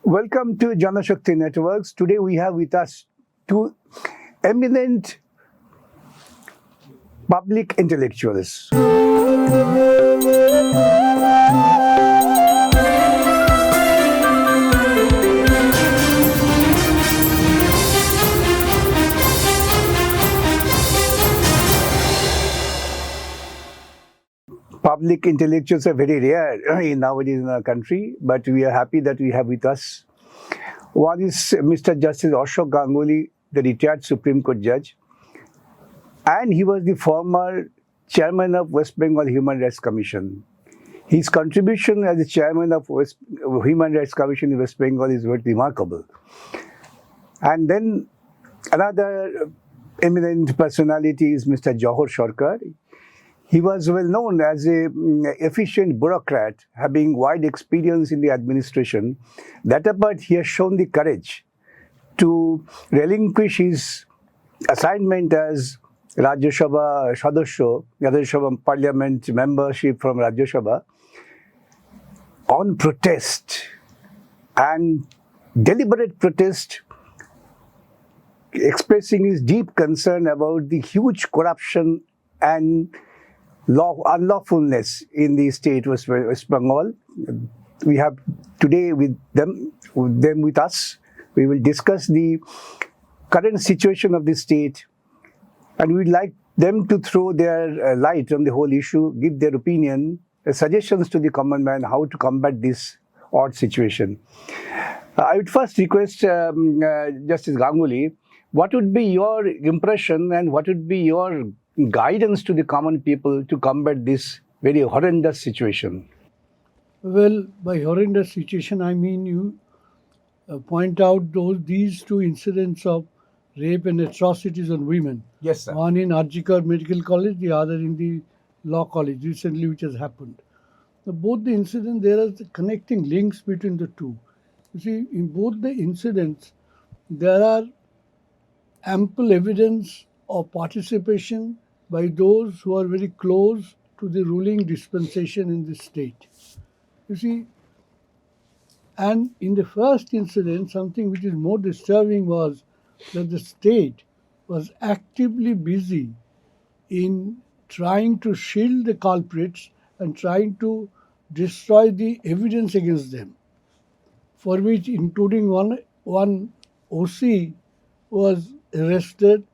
Welcome to Janashakti Networks. Today we have with us two eminent public intellectuals. Public intellectuals are very rare nowadays in our country, but we are happy that we have with us. One is Mr. Justice Ashok Ganguly, the retired Supreme Court judge, and he was the former chairman of West Bengal Human Rights Commission. His contribution as the chairman of Human Rights Commission in West Bengal is very remarkable. And then another eminent personality is Mr. Jawhar Sircar. He was well known as an efficient bureaucrat, having wide experience in the administration. That apart, he has shown the courage to relinquish his assignment as Rajya Sabha Sadasya, Rajya Sabha Parliament membership from Rajya Sabha, on protest and deliberate protest, expressing his deep concern about the huge corruption and unlawfulness in the state West Bengal. We have today with them with us. We will discuss the current situation of the state, and we'd like them to throw their light on the whole issue, give their opinion, suggestions to the common man how to combat this odd situation. I would first request Justice Ganguly, what would be your impression and what would be your guidance to the common people to combat this very horrendous situation? Well, by horrendous situation, I mean you point out these two incidents of rape and atrocities on women. Yes, sir. One in Advocate Medical College, the other in the Law College, recently which has happened. Now, both the incidents, there are connecting links between the two. You see, in both the incidents, there are ample evidence of participation by those who are very close to the ruling dispensation in the state. You see, and in the first incident, something which is more disturbing was that the state was actively busy in trying to shield the culprits and trying to destroy the evidence against them, for which including one OC was arrested.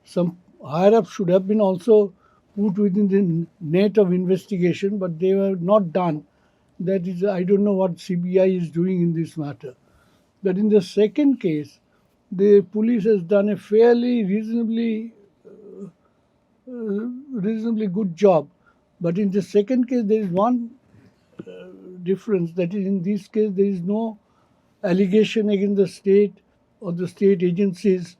Some higher-ups should have been also put within the net of investigation, but they were not done. That is, I don't know what CBI is doing in this matter. But in the second case, the police has done a fairly reasonably good job. But in the second case, there is one difference. That is, in this case, there is no allegation against the state or the state agencies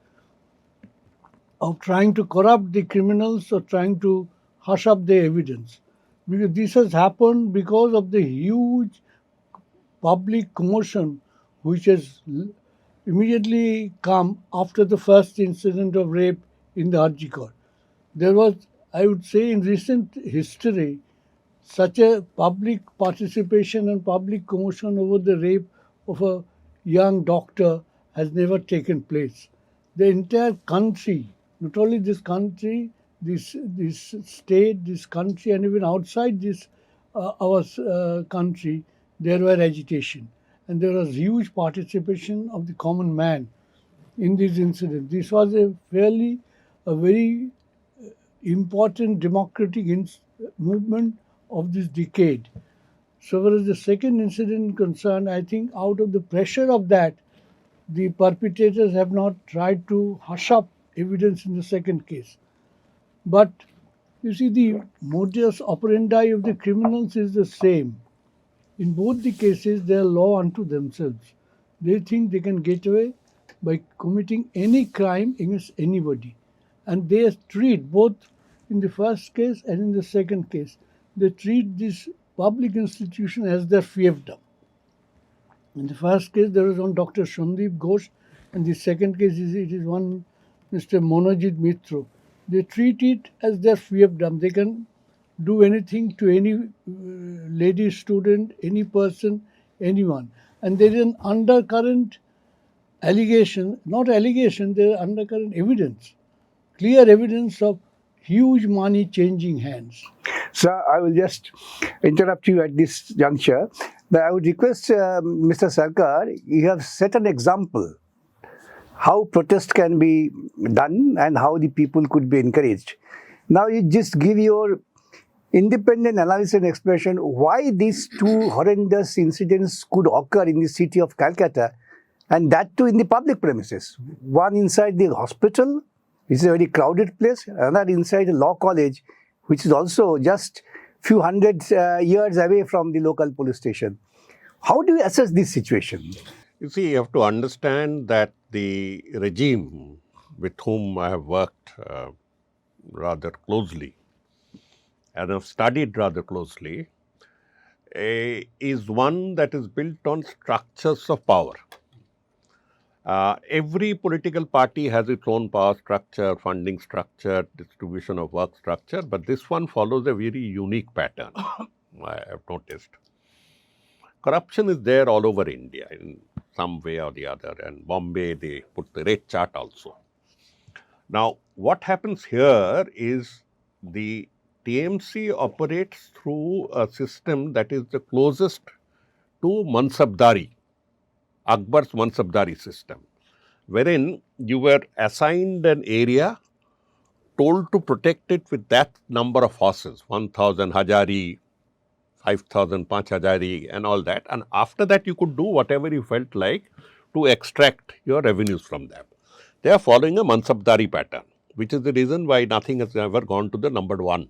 of trying to corrupt the criminals or trying to hush up the evidence. Because this has happened because of the huge public commotion which has immediately come after the first incident of rape in the Arjikot. There was, I would say, in recent history, such a public participation and public commotion over the rape of a young doctor has never taken place. The entire country, not only this country, this state, this country, and even outside this our country, there were agitation, and there was huge participation of the common man in this incident. This was a very important democratic movement of this decade. So far as the second incident concerned, I think out of the pressure of that, the perpetrators have not tried to hush up evidence in the second case. But you see, the modus operandi of the criminals is the same. In both the cases, they are law unto themselves. They think they can get away by committing any crime against anybody. And they treat, both in the first case and in the second case, they treat this public institution as their fiefdom. In the first case, there was one Dr. Sandeep Ghosh, and the second case it is one Mr. Monojit Mitra. They treat it as their fiefdom. They can do anything to any lady student, any person, anyone. and there is an undercurrent allegation, not allegation, there is undercurrent evidence, clear evidence of huge money changing hands. Sir, I will just interrupt you at this juncture. But I would request Mr. Sircar, you have set an example how protest can be done and how the people could be encouraged. Now you just give your independent analysis and explanation why these two horrendous incidents could occur in the city of Calcutta, and that too in the public premises. One inside the hospital, which is a very crowded place, another inside a law college, which is also just few hundred years away from the local police station. How do you assess this situation? You see, you have to understand that the regime with whom I have worked rather closely and have studied rather closely is one that is built on structures of power. Every political party has its own power structure, funding structure, distribution of work structure, but this one follows a very unique pattern, I have noticed. Corruption is there all over India in some way or the other, and Bombay, they put the rate chart also. Now, what happens here is the TMC operates through a system that is the closest to Mansabdari, Akbar's Mansabdari system, wherein you were assigned an area, told to protect it with that number of horses, 1,000 Hajari, 5,000 Panch Hajari and all that, and after that you could do whatever you felt like to extract your revenues from them. They are following a Mansabdari pattern, which is the reason why nothing has ever gone to the number one,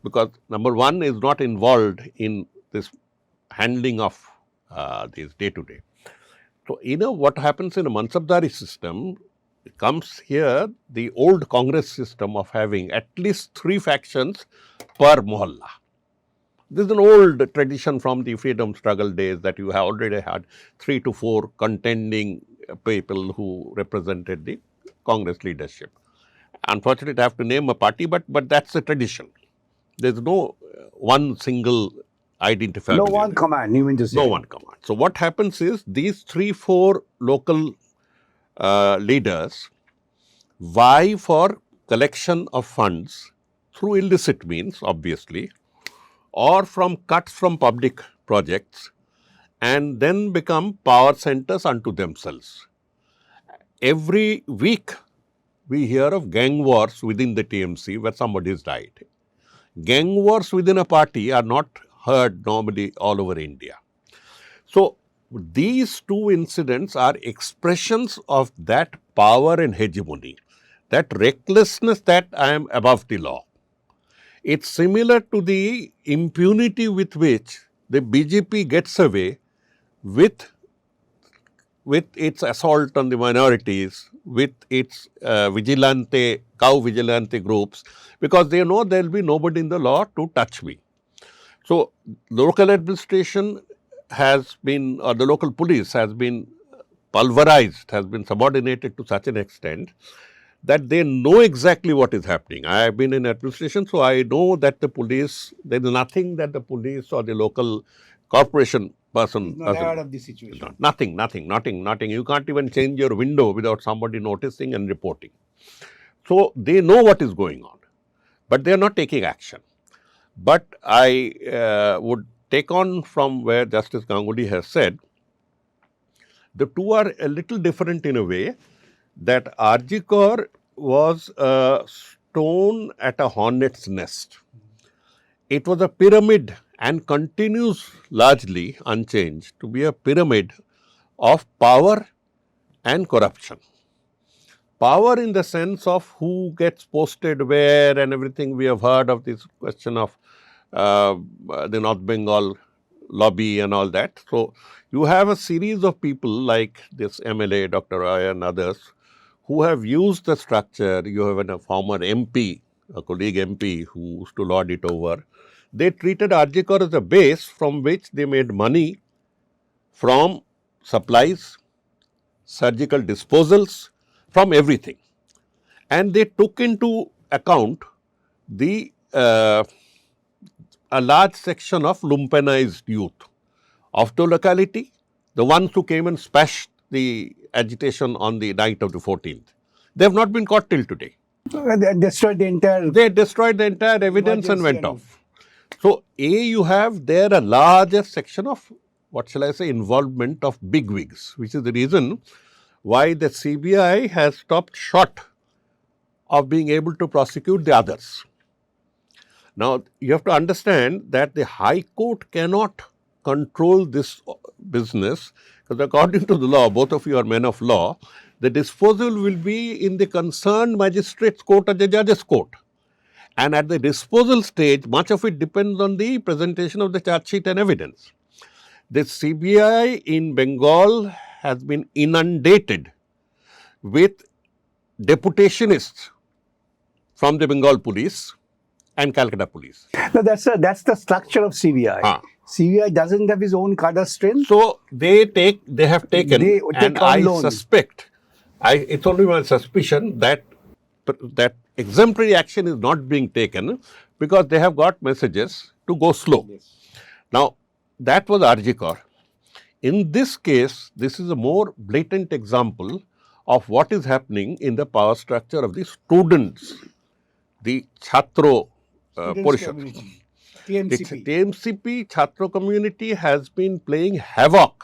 because number one is not involved in this handling of these day to day. So, what happens in a Mansabdari system comes here the old Congress system of having at least 3 factions per mohalla. This is an old tradition from the freedom struggle days that you have already had 3 to 4 contending people who represented the Congress leadership. Unfortunately, I have to name a party, but that's a tradition. There's no one single identifiable. No one command, you mean to say? No one command. So what happens is these 3-4 local leaders vie for collection of funds through illicit means, obviously, or from cuts from public projects, and then become power centers unto themselves. Every week, we hear of gang wars within the TMC where somebody has died. Gang wars within a party are not heard normally all over India. So, these two incidents are expressions of that power and hegemony, that recklessness that I am above the law. It's similar to the impunity with which the BJP gets away with its assault on the minorities, with its cow vigilante groups, because they know there will be nobody in the law to touch me. So, local administration has been, or the local police has been pulverized, has been subordinated to such an extent that they know exactly what is happening. I have been in administration, so I know that the police, there is nothing that the police or the local corporation person not aware of the situation. Nothing. You can't even change your window without somebody noticing and reporting. So, they know what is going on, but they are not taking action. But I would take on from where Justice Ganguly has said, the two are a little different in a way that RG Kaur was a stone at a hornet's nest. It was a pyramid and continues largely unchanged to be a pyramid of power and corruption. Power in the sense of who gets posted where and everything. We have heard of this question of the North Bengal lobby and all that. So, you have a series of people like this MLA, Dr. Roy and others who have used the structure. You have a former MP, a colleague MP who used to lord it over. They treated RG Kaur as a base from which they made money from supplies, surgical disposals, from everything. And they took into account the a large section of lumpenized youth of the locality. the ones who came and splashed the agitation on the night of the 14th. They have not been caught till today. They destroyed the entire. They destroyed the entire evidence and went Emergency off. So, you have there a larger section of, what shall I say, involvement of bigwigs, which is the reason why the CBI has stopped short of being able to prosecute the others. Now, you have to understand that the High Court cannot control this business, because according to the law, both of you are men of law, the disposal will be in the concerned magistrate's court or the judge's court. And at the disposal stage, much of it depends on the presentation of the charge sheet and evidence. The CBI in Bengal has been inundated with deputationists from the Bengal police and Calcutta police. No, that's the structure of CBI. Ah. CBI doesn't have his own cadre strength. So they have taken, They take and on I loan. suspect, it's only my suspicion that exemplary action is not being taken because they have got messages to go slow. Now, that was Arjikar. In this case, this is a more blatant example of what is happening in the power structure of the students, the Chhatro portion. The TMCP Chhatro community has been playing havoc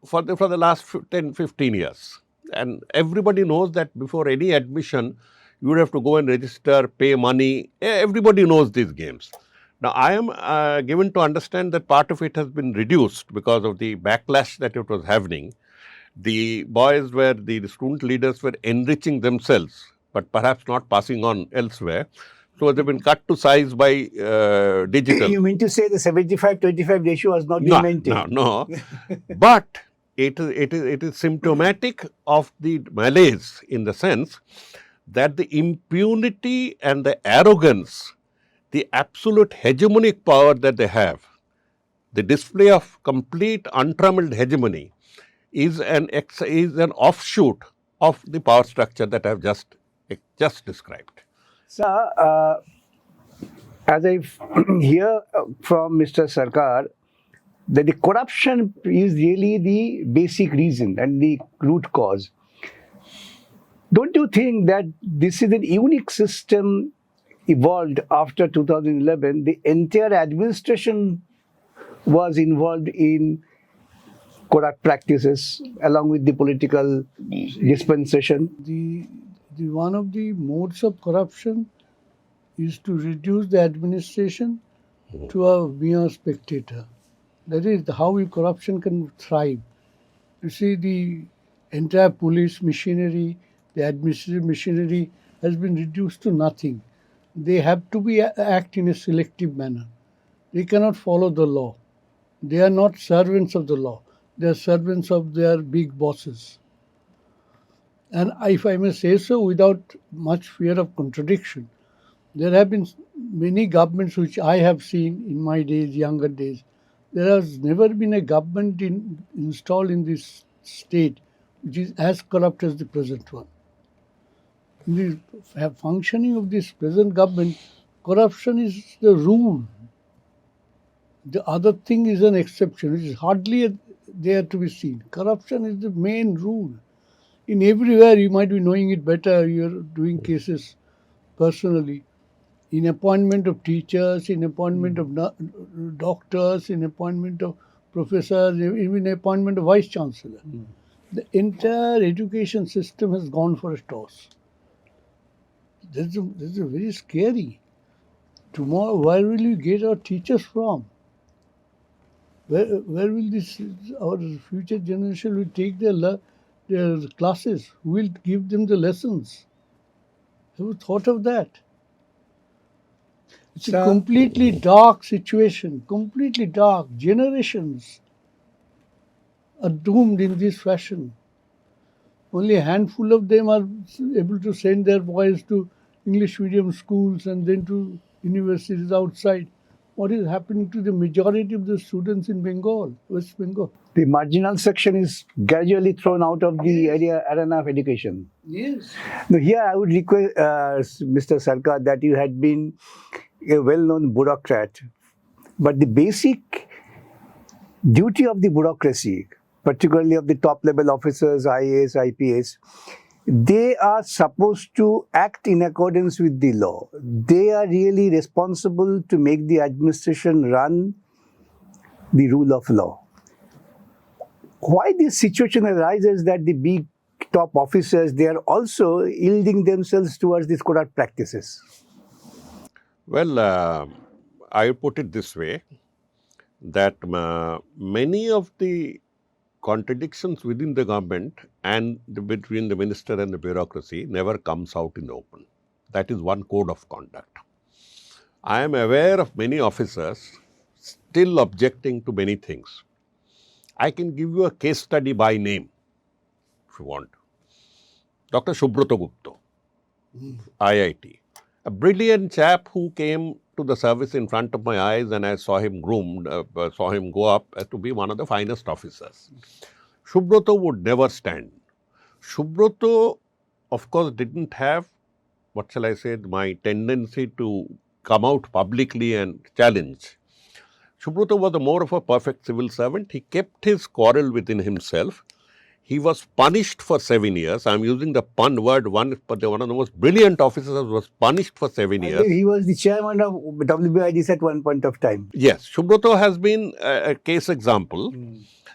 for the last 10-15 years. And everybody knows that before any admission, you would have to go and register, pay money. Everybody knows these games. Now, I am given to understand that part of it has been reduced because of the backlash that it was having. The student leaders were enriching themselves, but perhaps not passing on elsewhere. So, they've been cut to size by digital. You mean to say the 75-25 ratio has not been maintained? No. But it is symptomatic of the malaise in the sense that the impunity and the arrogance, the absolute hegemonic power that they have, the display of complete untrammeled hegemony is an offshoot of the power structure that I have just described. Sir, as I hear from Mr. Sarkar, that the corruption is really the basic reason and the root cause. Don't you think that this is a unique system evolved after 2011? The entire administration was involved in corrupt practices along with the political dispensation. The one of the modes of corruption is to reduce the administration to a mere spectator. That is how corruption can thrive. You see, the entire police machinery, the administrative machinery has been reduced to nothing. They have to act in a selective manner. They cannot follow the law. They are not servants of the law. They are servants of their big bosses. And if I may say so, without much fear of contradiction, there have been many governments which I have seen in my days, younger days. There has never been a government installed in this state which is as corrupt as the present one. In the functioning of this present government, corruption is the rule. The other thing is an exception, which is hardly there to be seen. Corruption is the main rule. In everywhere, you might be knowing it better, you're doing cases personally. In appointment of teachers, in appointment of doctors, in appointment of professors, even appointment of vice chancellor. The entire education system has gone for a toss. This is very scary. Tomorrow, where will we get our teachers from? Where will our future generation will take their classes? Who will give them the lessons? Have you thought of that? It's a completely dark situation, completely dark. Generations are doomed in this fashion. Only a handful of them are able to send their boys to English medium schools and then to universities outside. What is happening to the majority of the students in Bengal, West Bengal? The marginal section is gradually thrown out of the arena of education. Yes. Now, here I would request Mr. Sarkar that you had been a well-known bureaucrat, but the basic duty of the bureaucracy, particularly of the top level officers, IAS, IPS, they are supposed to act in accordance with the law. They are really responsible to make the administration run the rule of law. Why this situation arises that the big top officers, they are also yielding themselves towards these corrupt practices? Well, I put it this way, that many of the contradictions within the government and between the minister and the bureaucracy never comes out in the open. That is one code of conduct. I am aware of many officers still objecting to many things. I can give you a case study by name, if you want. Dr. Subroto Gupta, IIT, a brilliant chap who came to the service in front of my eyes, and I saw him groomed, saw him go up to be one of the finest officers. Subroto would never stand. Subroto, of course, didn't have, what shall I say, my tendency to come out publicly and challenge. Subroto was more of a perfect civil servant. He kept his quarrel within himself. He was punished for 7 years. I am using the pun word, but one of the most brilliant officers was punished for 7 years. He was the chairman of WBIDs at one point of time. Yes, Subroto has been a case example,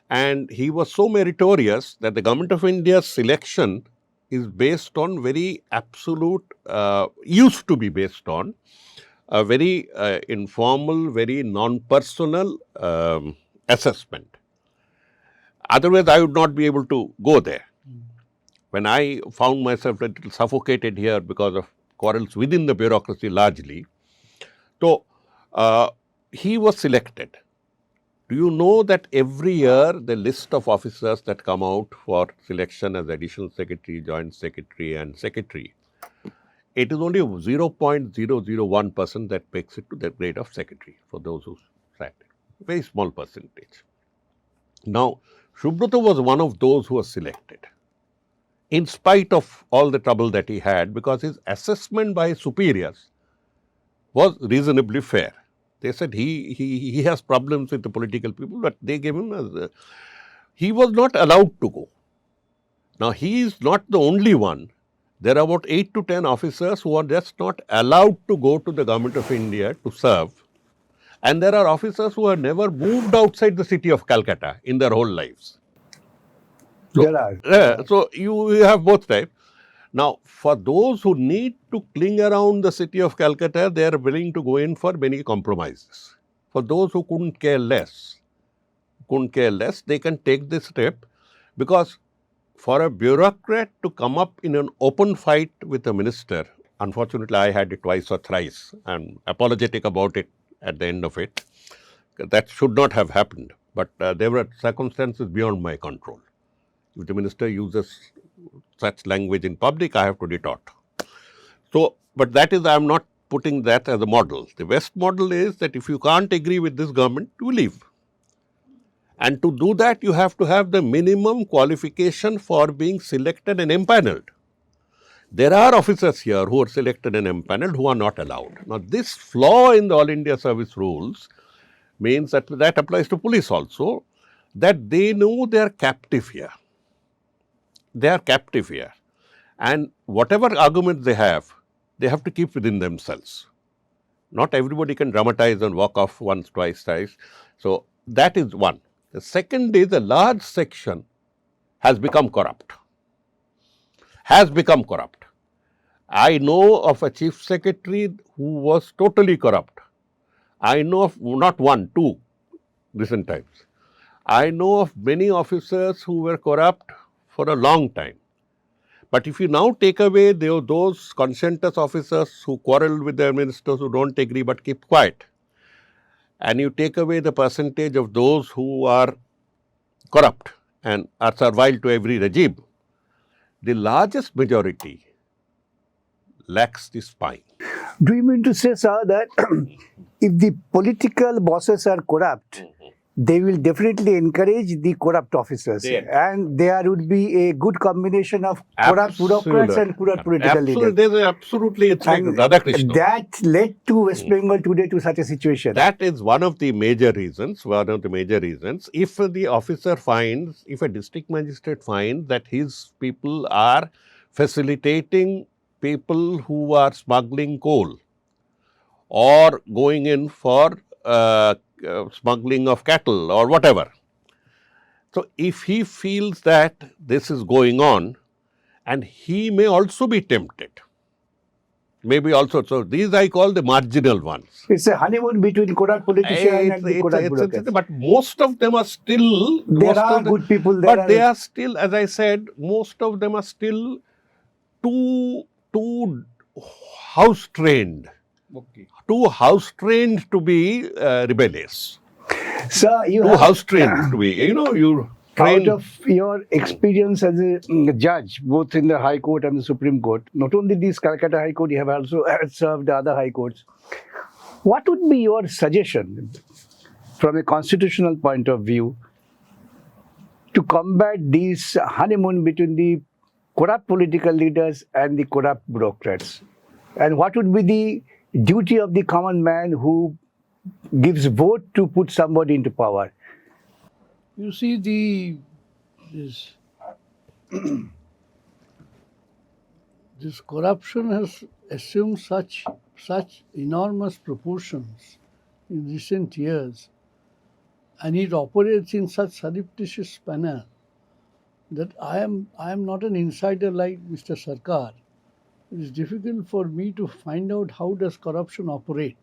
and he was so meritorious that the Government of India's selection is based on very absolute, used to be based on a very informal, very non-personal assessment. Otherwise, I would not be able to go there. When I found myself a little suffocated here because of quarrels within the bureaucracy largely, so he was selected. Do you know that every year the list of officers that come out for selection as additional secretary, joint secretary and secretary, it is only 0.001% that makes it to the grade of secretary for those who sat. Very small percentage. Now, Subroto was one of those who was selected, in spite of all the trouble that he had, because his assessment by his superiors was reasonably fair. They said he has problems with the political people, but they gave him as he was not allowed to go. Now, he is not the only one. There are about 8 to 10 officers who are just not allowed to go to the Government of India to serve. And there are officers who have never moved outside the city of Calcutta in their whole lives. So, There are. So you have both types. Now, for those who need to cling around the city of Calcutta, they are willing to go in for many compromises. For those who couldn't care less, they can take this step, because for a bureaucrat to come up in an open fight with a minister, unfortunately I had it twice or thrice. I'm apologetic about it at the end of it. That should not have happened, but there were circumstances beyond my control. If the minister uses such language in public, I have to retort. So, but that is, I am not putting that as a model. The best model is that if you can't agree with this government, you leave. And to do that, you have to have the minimum qualification for being selected and empanelled. There are officers here who are selected and empanelled who are not allowed. Now, this flaw in the All India Service Rules means that applies to police also, that they know they are captive here. They are captive here. And whatever arguments they have to keep within themselves. Not everybody can dramatize and walk off once, twice, thrice. So, that is one. The second is a large section has become corrupt. I know of a chief secretary who was totally corrupt. I know of not one, two recent times. I know of many officers who were corrupt for a long time. But if you now take away those conscientious officers who quarrel with their ministers, who don't agree but keep quiet, and you take away the percentage of those who are corrupt and are servile to every regime, the largest majority lacks the spine. Do you mean to say, sir, that if the political bosses are corrupt, they will definitely encourage the corrupt officers. Yes. And there would be a good combination of corrupt bureaucrats and corrupt political leaders. Absolutely, it's like And Radhakrishnan. that led to West Bengal today to such a situation. That is one of the major reasons, If the officer finds, if a district magistrate finds that his people are facilitating people who are smuggling coal or going in for smuggling of cattle or whatever. So, if he feels that this is going on, and he may also be tempted, maybe also, so these I call the marginal ones. It's a honeymoon between corrupt politicians and the corrupt bureaucrats. But most of them are still... There are good people. But they are still, as I said, most of them are still too house-trained. Okay. Too house-trained to be rebellious. Sir, you Too have, house-trained to be, you train... out of your experience as a judge, both in the High Court and the Supreme Court, not only this Calcutta High Court, you have also served other High Courts. What would be your suggestion from a constitutional point of view to combat this honeymoon between the corrupt political leaders and the corrupt bureaucrats? And what would be the duty of the common man who gives vote to put somebody into power? You see, this corruption has assumed such enormous proportions in recent years, and it operates in such surreptitious manner that I am not an insider like Mr. Sircar. It is difficult for me to find out how does corruption operate.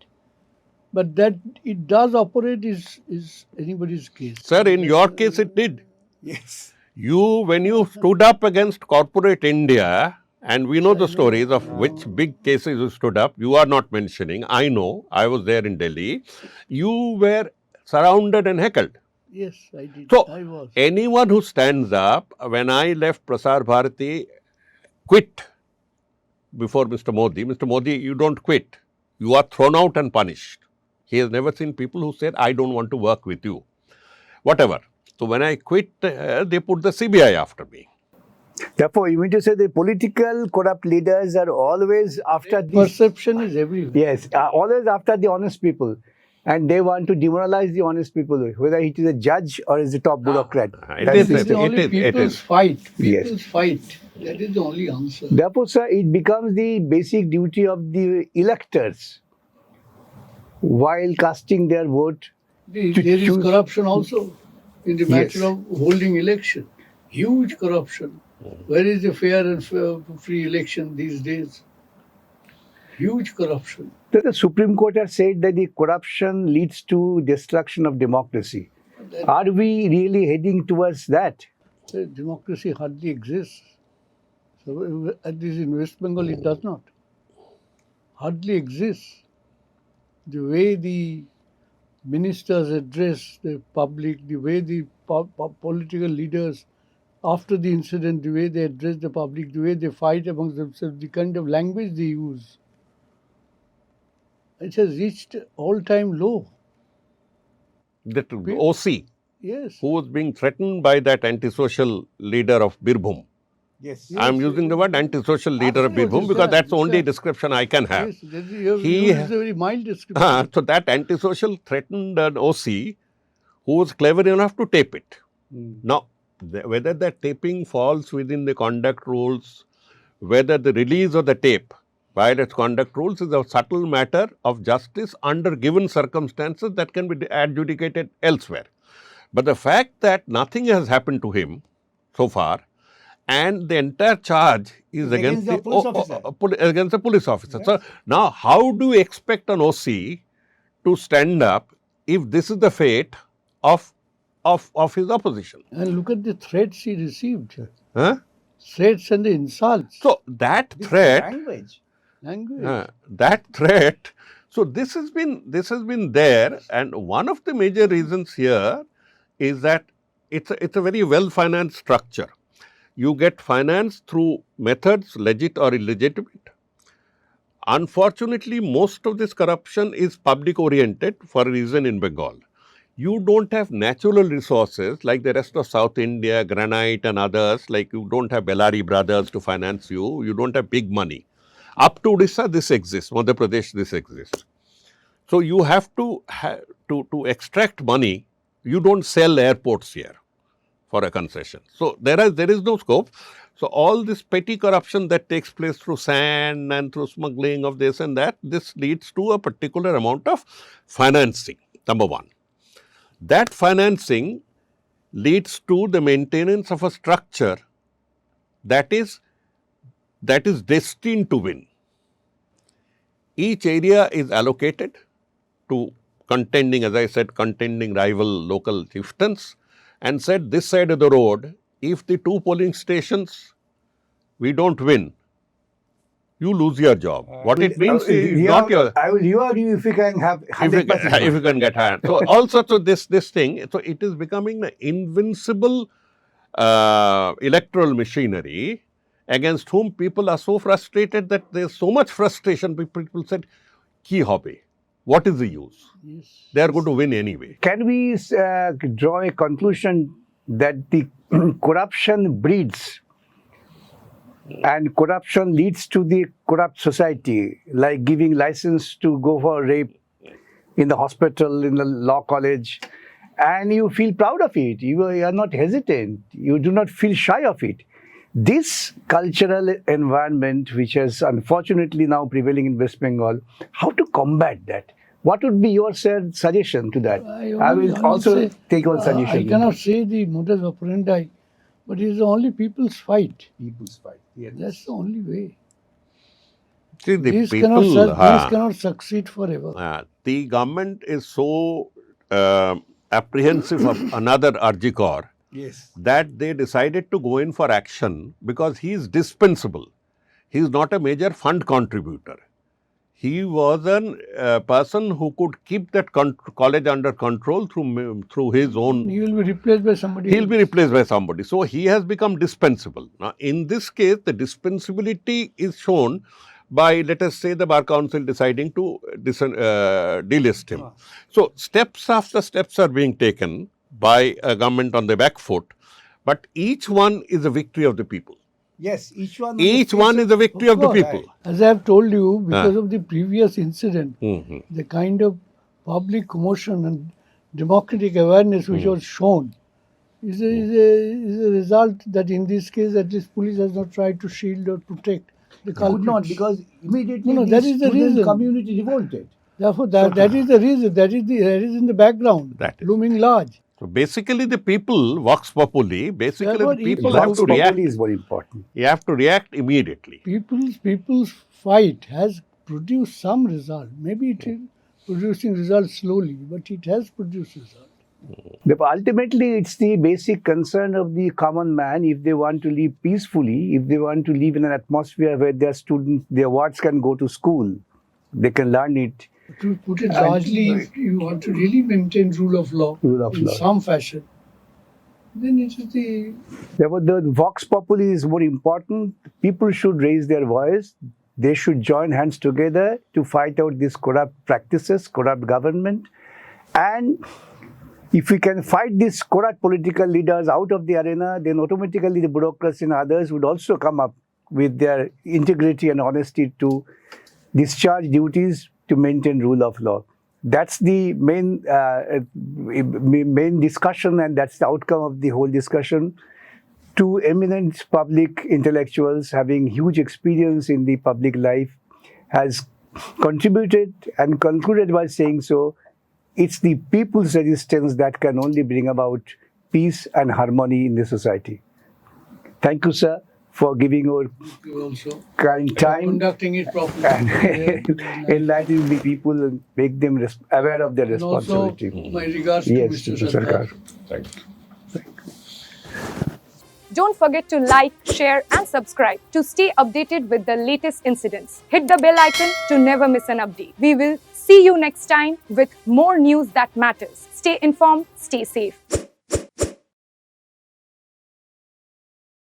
But that it does operate is anybody's case. Sir, in your case it did. Yes. When you stood up against corporate India, and we know the stories of which big cases you stood up, you are not mentioning, I know, I was there in Delhi, you were surrounded and heckled. Yes, I did. So, I was. anyone who stands up, when I left Prasar Bharati, quit before Mr. Modi, you don't quit. You are thrown out and punished. He has never seen people who said, I don't want to work with you. Whatever. So, when I quit, they put the CBI after me. Therefore, you mean to say the political corrupt leaders are always after the... Perception is everywhere. Yes, always after the honest people. And they want to demoralize the honest people, whether it is a judge or is a top bureaucrat. It It is only people's fight. People's Yes. fight. That is the only answer. Therefore, sir, it becomes the basic duty of the electors while casting their vote. There is choose- corruption also in the matter Yes. of holding election. Huge corruption. Where is the fair and free election these days? Huge corruption. The Supreme Court has said that the corruption leads to destruction of democracy. Are we really heading towards that? Democracy hardly exists. So, at least in West Bengal, it does not. Hardly exists. The way the ministers address the public, the way the political leaders, after the incident, the way they address the public, the way they fight amongst themselves, the kind of language they use, it has reached all-time low. That OC, Yes. who was being threatened by that antisocial leader of Birbhum. Yes. I am using the word antisocial leader of Birbhum because that's the only description I can have. Yes, you He- use a very mild description. So that antisocial threatened an OC who was clever enough to tape it. Now, whether that taping falls within the conduct rules, whether the release of the tape violates conduct rules is a subtle matter of justice under given circumstances that can be adjudicated elsewhere. But the fact that nothing has happened to him so far, and the entire charge is against the police officer. Against the police officer. Yes. So now, how do you expect an OC to stand up if this is the fate of his opposition? And look at the threats he received. Huh? Threats and the insults. So that threat, Language. So this has been there, and one of the major reasons here is that it's a very well financed structure. You get finance through methods, legit or illegitimate. Unfortunately, most of this corruption is public oriented for a reason in Bengal. You don't have natural resources like the rest of South India, granite and others, like you don't have Bellary brothers to finance you, you don't have big money. Up to Odisha, this exists, Madhya Pradesh, this exists. So you have to extract money, you don't sell airports here for a concession. So there is no scope. So all this petty corruption that takes place through sand and through smuggling of this and that, this leads to a particular amount of financing, number one. That financing leads to the maintenance of a structure that is destined to win. Each area is allocated to contending, as I said, contending rival local chieftains, and said this side of the road, if the 2 polling stations we don't win, you lose your job. What it means is not your. I will reward you if you can have 100%. If you can get higher. So also so this thing, so it is becoming an invincible electoral machinery against whom people are so frustrated that there is so much frustration. People said, "Ki hobby? What is the use? Yes. They are going to win anyway." Can we draw a conclusion that the corruption breeds and corruption leads to the corrupt society, like giving license to go for rape in the hospital, in the law college, and you feel proud of it. You are not hesitant. You do not feel shy of it. This cultural environment, which is unfortunately now prevailing in West Bengal, how to combat that? What would be your suggestion to that? I will also take your suggestion. I cannot say the modus operandi, but it is only people's fight. People's fight. Yes. That's the only way. See, the These people, cannot succeed forever. The government is so apprehensive of another Arjikor Yes. that they decided to go in for action because he is dispensable. He is not a major fund contributor. He was a person who could keep that college under control through his own. He will be replaced by somebody. He'll be replaced by somebody. So he has become dispensable. Now, in this case, the dispensability is shown by, let us say, the Bar Council deciding to delist him. So steps after steps are being taken by a government on the back foot, but each one is a victory of the people. Yes, each one is a victory of the people. As I have told you, because of the previous incident, Mhm. the kind of public commotion and democratic awareness which was shown is a result that in this case at least police has not tried to shield or protect the culprits. could not, because immediately No, that is the reason. community revolted. Therefore, that is the reason. That is in the background, That is. looming large. So basically the people, vox populi, basically Therefore, the people each have Vox to react. populi is very important. You have to react immediately. People's fight has produced some result. Maybe it is producing results slowly, but it has produced results. But ultimately, it's the basic concern of the common man. If they want to live peacefully, if they want to live in an atmosphere where their students, their wards can go to school, they can learn it. To put it largely, if you want to really maintain rule of law in some fashion, then it is the Therefore, the vox populi is more important. People should raise their voice. They should join hands together to fight out these corrupt practices, corrupt government. And if we can fight these corrupt political leaders out of the arena, then automatically the bureaucrats and others would also come up with their integrity and honesty to discharge duties to maintain rule of law. That's the main discussion, and that's the outcome of the whole discussion. Two eminent public intellectuals having huge experience in the public life has contributed and concluded by saying so. It's the people's resistance that can only bring about peace and harmony in the society. Thank you, sir, for giving your you also kind time conducting it properly. and enlightening the people and make them aware of their And also, responsibility. my regards Yes, to Mr. Mr. Sarkar. Thank you. Don't forget to like, share and subscribe to stay updated with the latest incidents. Hit the bell icon to never miss an update. We will see you next time with more news that matters. Stay informed, stay safe.